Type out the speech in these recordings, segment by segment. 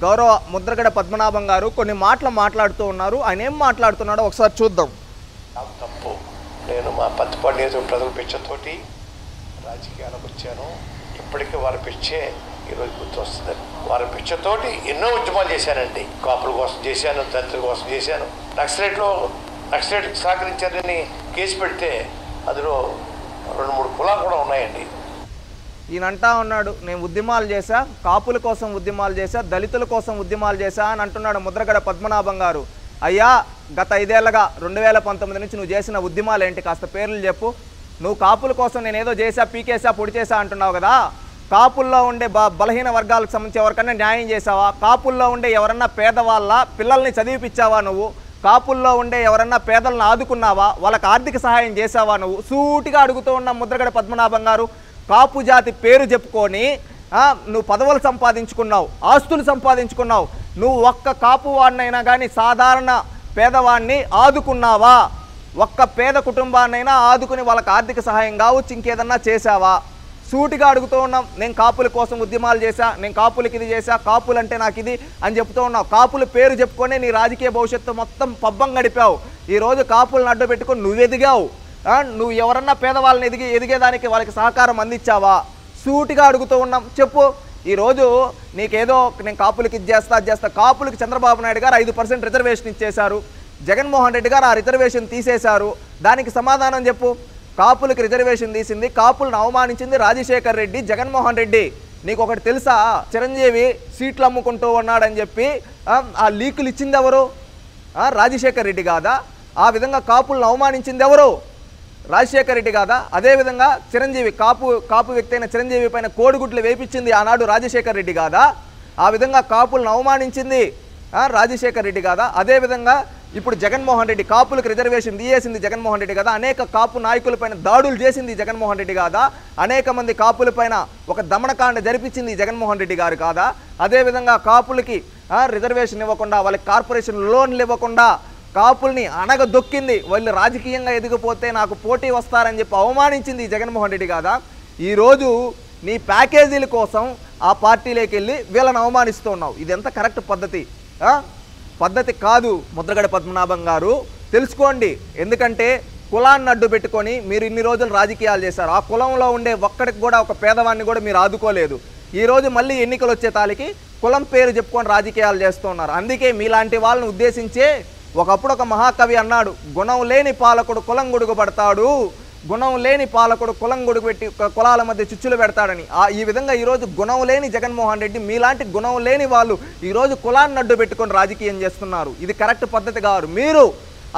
గౌరవ ముద్రగడ పద్మనాభం గారు కొన్ని మాటలు మాట్లాడుతూ ఉన్నారు. ఆయన ఏం మాట్లాడుతున్నాడో ఒకసారి చూద్దాం. తప్పు. నేను మా పత్తిపాడు నియోజకవర్గ ప్రజల పిచ్చతోటి రాజకీయాలకు వచ్చాను. ఇప్పటికీ వారి పిచ్చే ఈరోజు గుర్తు వస్తుంది. వారి పిచ్చతోటి ఎన్నో ఉద్యమాలు చేశానండి. కాపుల కోసం చేశాను, దళితుల కోసం చేశాను. నక్సలైట్కి సహకరించారని కేసు పెడితే అందులో 2-3 కులాలు కూడా ఉన్నాయండి. ఈయన అంటా ఉన్నాడు, నేను ఉద్యమాలు చేశా, కాపుల కోసం ఉద్యమాలు చేశా, దళితుల కోసం ఉద్యమాలు చేశా అని అంటున్నాడు ముద్రగడ పద్మనాభం గారు. అయ్యా, గత 5 ఏళ్లుగా 2019 నుంచి నువ్వు చేసిన ఉద్యమాలు ఏంటి? కాస్త పేర్లు చెప్పు. నువ్వు కాపుల కోసం నేనేదో చేశా, పీకేసా, పొడి చేశా అంటున్నావు కదా. కాపుల్లో ఉండే బలహీన వర్గాలకు సంబంధించి ఎవరికన్నా న్యాయం చేసావా? కాపుల్లో ఉండే ఎవరన్నా పేదవాళ్ళ పిల్లల్ని చదివిపించావా నువ్వు? కాపుల్లో ఉండే ఎవరన్నా పేదలను ఆదుకున్నావా? వాళ్ళకి ఆర్థిక సహాయం చేసావా నువ్వు? సూటిగా అడుగుతూ ఉన్న ముద్రగడ పద్మనాభం గారు, కాపు జాతి పేరు చెప్పుకొని నువ్వు పదవులు సంపాదించుకున్నావు, ఆస్తులు సంపాదించుకున్నావు. నువ్వు ఒక్క కాపు వాడినైనా కానీ సాధారణ పేదవాడిని ఆదుకున్నావా? ఒక్క పేద కుటుంబాన్నైనా ఆదుకుని వాళ్ళకి ఆర్థిక సహాయం కావచ్చు, ఇంకేదన్నా చేశావా? సూటిగా అడుగుతూ ఉన్నాం. నేను కాపుల కోసం ఉద్యమాలు చేశా, నేను కాపులకి ఇది చేశా, కాపులు అంటే నాకు ఇది అని చెప్తూ ఉన్నావు. కాపుల పేరు చెప్పుకొని నీ రాజకీయ భవిష్యత్తు మొత్తం పబ్బం గడిపావు. ఈరోజు కాపులను అడ్డు పెట్టుకొని నువ్వు ఎదిగావు. నువ్వు ఎవరన్నా పేదవాళ్ళని ఎదిగేదానికి వాళ్ళకి సహకారం అందించావా? సూటిగా అడుగుతూ ఉన్నాం, చెప్పు. ఈరోజు నీకేదో నేను కాపులకి ఇది చేస్తా అది చేస్తా. కాపులకి చంద్రబాబు నాయుడు గారు 5% రిజర్వేషన్ ఇచ్చేశారు. జగన్మోహన్ రెడ్డి గారు ఆ రిజర్వేషన్ తీసేశారు. దానికి సమాధానం చెప్పు. కాపులకి రిజర్వేషన్ తీసింది, కాపులను అవమానించింది రాజశేఖర్ రెడ్డి, జగన్మోహన్ రెడ్డి. నీకు ఒకటి తెలుసా? చిరంజీవి సీట్లు అమ్ముకుంటూ ఉన్నాడని చెప్పి ఆ లీకులు ఇచ్చింది ఎవరు? రాజశేఖర్ రెడ్డి కాదా? ఆ విధంగా కాపులను అవమానించింది ఎవరు? రాజశేఖర్ రెడ్డి కాదా? అదేవిధంగా చిరంజీవి కాపు వ్యక్తి అయిన చిరంజీవి పైన కోడిగుడ్లు వేపించింది ఆనాడు రాజశేఖర్ రెడ్డి కాదా? ఆ విధంగా కాపులను అవమానించింది రాజశేఖర్ రెడ్డి కాదా? అదేవిధంగా ఇప్పుడు జగన్మోహన్ రెడ్డి కాపులకు రిజర్వేషన్ తీయేసింది జగన్మోహన్ రెడ్డి కాదా? అనేక కాపు నాయకులపైన దాడులు చేసింది జగన్మోహన్ రెడ్డి కాదా? అనేక మంది కాపులపైన ఒక దమనకాండ జరిపించింది జగన్మోహన్ రెడ్డి గారు కాదా? అదేవిధంగా కాపులకి రిజర్వేషన్ ఇవ్వకుండా, వాళ్ళకి కార్పొరేషన్ లోన్లు ఇవ్వకుండా కాపుల్ని అనగదొక్కింది. వాళ్ళు రాజకీయంగా ఎదిగిపోతే నాకు పోటీ వస్తారని చెప్పి అవమానించింది జగన్మోహన్ రెడ్డి కాదా? ఈరోజు నీ ప్యాకేజీల కోసం ఆ పార్టీలోకి వెళ్ళి వీళ్ళని అవమానిస్తున్నావు. ఇది ఎంత కరెక్ట్ పద్ధతి? పద్ధతి కాదు. ముద్రగడ పద్మనాభం గారు తెలుసుకోండి. ఎందుకంటే కులాన్ని అడ్డు పెట్టుకొని మీరు ఇన్ని రోజులు రాజకీయాలు చేశారు. ఆ కులంలో ఉండే ఒక్కడికి కూడా, ఒక పేదవాడిని కూడా మీరు ఆదుకోలేదు. ఈరోజు మళ్ళీ ఎన్నికలు వచ్చే తాలికి కులం పేరు చెప్పుకొని రాజకీయాలు చేస్తున్నారు. అందుకే మీలాంటి వాళ్ళని ఉద్దేశించే ఒకప్పుడు ఒక మహాకవి అన్నాడు, గుణం లేని పాలకుడు కులం గొడుగు పడతాడు, గుణం లేని పాలకుడు కులం గొడుగు పెట్టి కులాల మధ్య చిచ్చులు పెడతాడని. ఈ విధంగా ఈరోజు గుణం లేని జగన్మోహన్ రెడ్డి, మీలాంటి గుణం లేని వాళ్ళు ఈరోజు కులాన్ని అడ్డు పెట్టుకొని రాజకీయం చేస్తున్నారు. ఇది కరెక్ట్ పద్ధతి కాదు. మీరు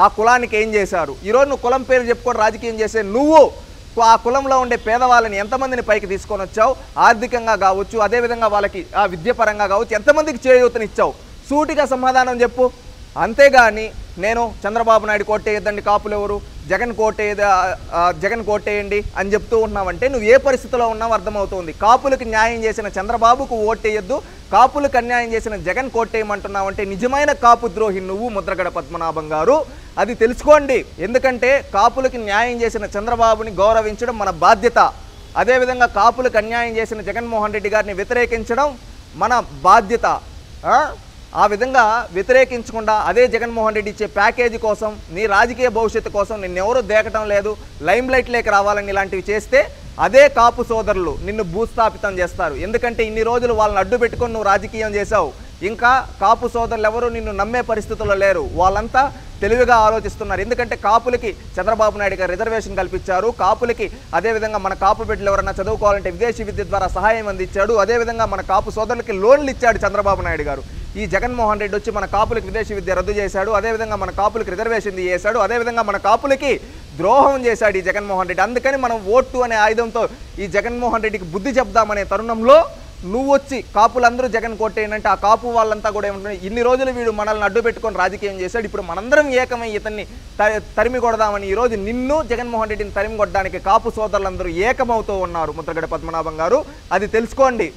ఆ కులానికి ఏం చేశారు? ఈరోజు నువ్వు కులం పేరు చెప్పుకొని రాజకీయం చేసే నువ్వు ఆ కులంలో ఉండే పేదవాళ్ళని ఎంతమందిని పైకి తీసుకొని వచ్చావు? ఆర్థికంగా కావచ్చు, అదేవిధంగా వాళ్ళకి విద్యాపరంగా కావచ్చు, ఎంతమందికి చేయూతనిచ్చావు? సూటిగా సమాధానం చెప్పు. అంతేగాని నేను చంద్రబాబు నాయుడు కోటేయద్దండి, కాపులు ఎవరు, జగన్ కోటేయండి అని చెప్తూ ఉన్నావంటే నువ్వు ఏ పరిస్థితిలో ఉన్నావు అర్థమవుతుంది. కాపులకు న్యాయం చేసిన చంద్రబాబుకు ఓటేయద్దు, కాపులకు అన్యాయం చేసిన జగన్ కోటేయమంటున్నావంటే నిజమైన కాపు ద్రోహి నువ్వు ముద్రగడ పద్మనాభం గారు. అది తెలుసుకోండి. ఎందుకంటే కాపులకు న్యాయం చేసిన చంద్రబాబుని గౌరవించడం మన బాధ్యత. అదేవిధంగా కాపులకు అన్యాయం చేసిన జగన్మోహన్ రెడ్డి గారిని వ్యతిరేకించడం మన బాధ్యత. ఆ విధంగా వ్యతిరేకించకుండా అదే జగన్మోహన్ రెడ్డి ఇచ్చే ప్యాకేజీ కోసం, నీ రాజకీయ భవిష్యత్తు కోసం నిన్నెవరూ దేకటం లేదు, లైమ్ లైట్లోకి రావాలని ఇలాంటివి చేస్తే అదే కాపు సోదరులు నిన్ను భూస్థాపితం చేస్తారు. ఎందుకంటే ఇన్ని రోజులు వాళ్ళని అడ్డు పెట్టుకొని నువ్వు రాజకీయం చేశావు. ఇంకా కాపు సోదరులు ఎవరు నిన్ను నమ్మే పరిస్థితుల్లో లేరు. వాళ్ళంతా తెలివిగా ఆలోచిస్తున్నారు. ఎందుకంటే కాపులకి చంద్రబాబు నాయుడు గారు రిజర్వేషన్ కల్పించారు. కాపులకి అదేవిధంగా మన కాపు బిడ్డలు ఎవరన్నా చదువుకోవాలంటే విదేశీ విద్య ద్వారా సహాయం అందించాడు. అదేవిధంగా మన కాపు సోదరులకి లోన్లు ఇచ్చాడు చంద్రబాబు నాయుడు గారు. ఈ జగన్మోహన్ రెడ్డి వచ్చి మన కాపులకి విదేశీ విద్య రద్దు చేశాడు. అదేవిధంగా మన కాపులకి రిజర్వేషన్ చేశాడు. అదేవిధంగా మన కాపులకి ద్రోహం చేశాడు ఈ జగన్మోహన్ రెడ్డి. అందుకని మనం ఓటు అనే ఆయుధంతో ఈ జగన్మోహన్ రెడ్డికి బుద్ధి చెప్దామనే తరుణంలో నువ్వు వచ్చి కాపులందరూ జగన్ కొట్టేయంటే ఆ కాపు వాళ్ళంతా కూడా ఏమంటున్నారు, ఇన్ని రోజులు వీడు మనల్ని అడ్డు పెట్టుకొని రాజకీయం చేశాడు, ఇప్పుడు మనందరం ఏకమై ఇతన్ని తరిమి కొడదామని ఈరోజు నిన్ను జగన్మోహన్ రెడ్డిని తరిమి కొట్టడానికి కాపు సోదరులందరూ ఏకమవుతూ ఉన్నారు ముద్రగడ పద్మనాభం గారు. అది తెలుసుకోండి.